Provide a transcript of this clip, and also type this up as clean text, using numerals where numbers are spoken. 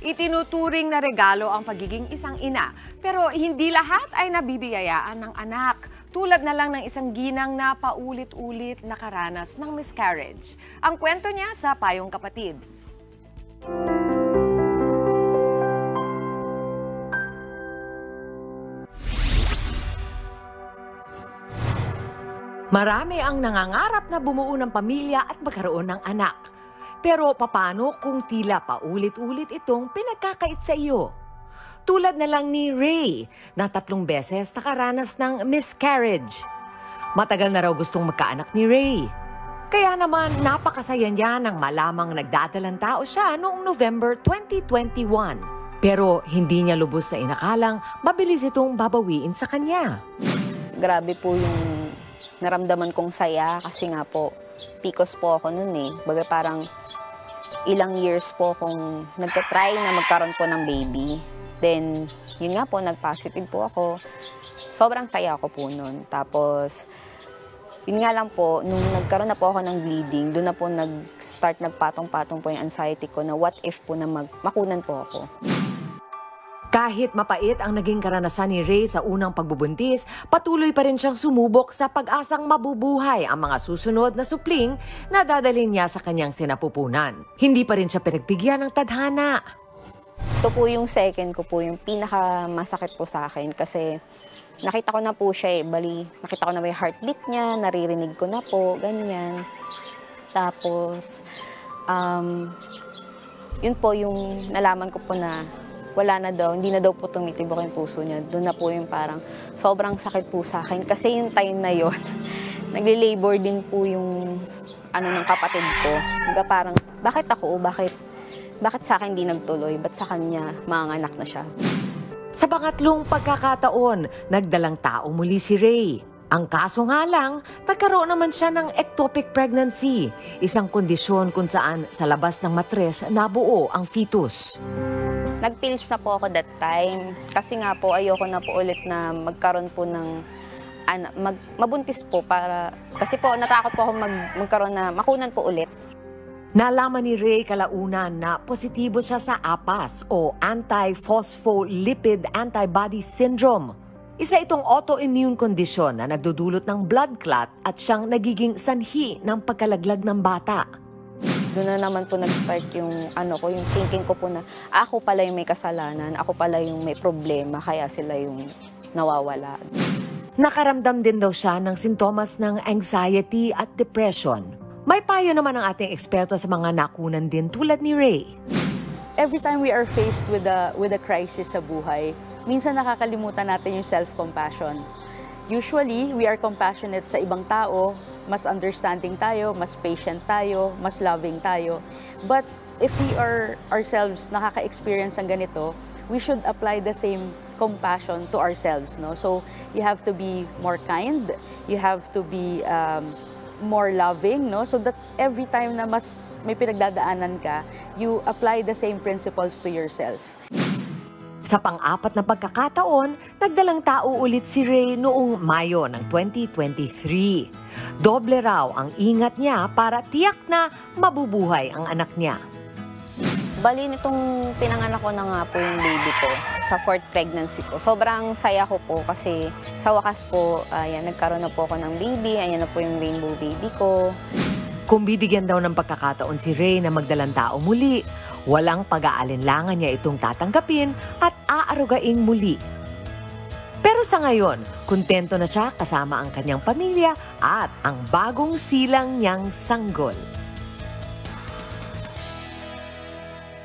Itinuturing na regalo ang pagiging isang ina, pero hindi lahat ay nabibiyayaan ng anak. Tulad na lang ng isang ginang na paulit-ulit nakaranas ng miscarriage. Ang kwento niya sa Payong Kapatid. Marami ang nangangarap na bumuo ng pamilya at magkaroon ng anak. Pero paano kung tila paulit-ulit itong pinagkakait sa iyo? Tulad na lang ni Ray na 3 beses nakaranas ng miscarriage. Matagal na raw gustong magkaanak ni Ray. Kaya naman napakasaya niya nang malamang nagdadalang tao siya noong November 2021. Pero hindi niya lubos na inakalang mabilis itong babawiin sa kanya. Grabe po yung naramdaman kong saya kasi nga po, PCOS po ako noon eh. Baga parang ilang years po akong nagtatry na magkaroon po ng baby. Then, yun nga po, nag-positive po ako. Sobrang saya ako po noon. Tapos, yun nga lang po, nung nagkaroon na po ako ng bleeding, doon na po nag-start, nagpatong-patong po yung anxiety ko na what if po na makunan po ako. Kahit mapait ang naging karanasan ni Ray sa unang pagbubuntis, patuloy pa rin siyang sumubok sa pag-asang mabubuhay ang mga susunod na supling na dadalhin niya sa kanyang sinapupunan. Hindi pa rin siya pinagbigyan ng tadhana. Ito po yung second ko po, yung pinakamasakit po sa akin kasi nakita ko na po siya eh. Bali, nakita ko na may heartbeat niya, naririnig ko na po, ganyan. Tapos, yun po yung nalaman ko po na wala na daw, hindi na daw po tumitibok yung puso niya. Doon na po yung parang sobrang sakit po sa akin. Kasi yung time na yon nagle-labor din po yung ng kapatid ko. Hanggang parang, bakit ako? Bakit sa akin hindi nagtuloy? Ba't sa kanya manganak na siya? Sa pangatlong pagkakataon, nagdalang tao muli si Ray. Ang kaso nga lang, nagkaroon naman siya ng ectopic pregnancy, isang kondisyon kung saan sa labas ng matres nabuo ang fetus. Nag-pills na po ako that time. Kasi nga po, ayoko na po ulit na magkaroon po ng mabuntis po kasi po natakot po ako magkaroon na makunan po ulit. Nalaman ni Ray kalaunan na positibo siya sa APAS o Anti-Phospholipid Antibody Syndrome. Isa itong autoimmune condition na nagdudulot ng blood clot at siyang nagiging sanhi ng pagkalaglag ng bata. Doon na naman po nag-start yung yung thinking ko po na ako pala yung may kasalanan, ako pala yung may problema, kaya sila yung nawawala. Nakaramdam din daw siya ng sintomas ng anxiety at depression. May payo naman ang ating eksperto sa mga nakunan din tulad ni Ray. Every time we are faced with a crisis sa buhay, minsan nakakalimutan natin yung self-compassion. Usually, we are compassionate sa ibang tao, mas understanding tayo, mas patient tayo, mas loving tayo. But if we are ourselves nakaka-experience ng ganito, we should apply the same compassion to ourselves. No? So you have to be more kind, you have to be more loving, no? So that every time na mas may pinagdadaanan ka, you apply the same principles to yourself. Sa pang-apat na pagkakataon, nagdalang tao ulit si Ray noong Mayo ng 2023. Doble raw ang ingat niya para tiyak na mabubuhay ang anak niya. Bali nitong pinanganak ko na nga po yung baby ko sa 4th pregnancy ko. Sobrang saya ko po kasi sa wakas po, nagkaroon na po ako ng baby. Ayan na po yung rainbow baby ko. Kung bibigyan daw ng pagkakataon si Ray na magdalang tao muli, walang pag-aalinlangan niya itong tatanggapin at aarugaing muli. Pero sa ngayon, kontento na siya kasama ang kanyang pamilya at ang bagong silang niyang sanggol.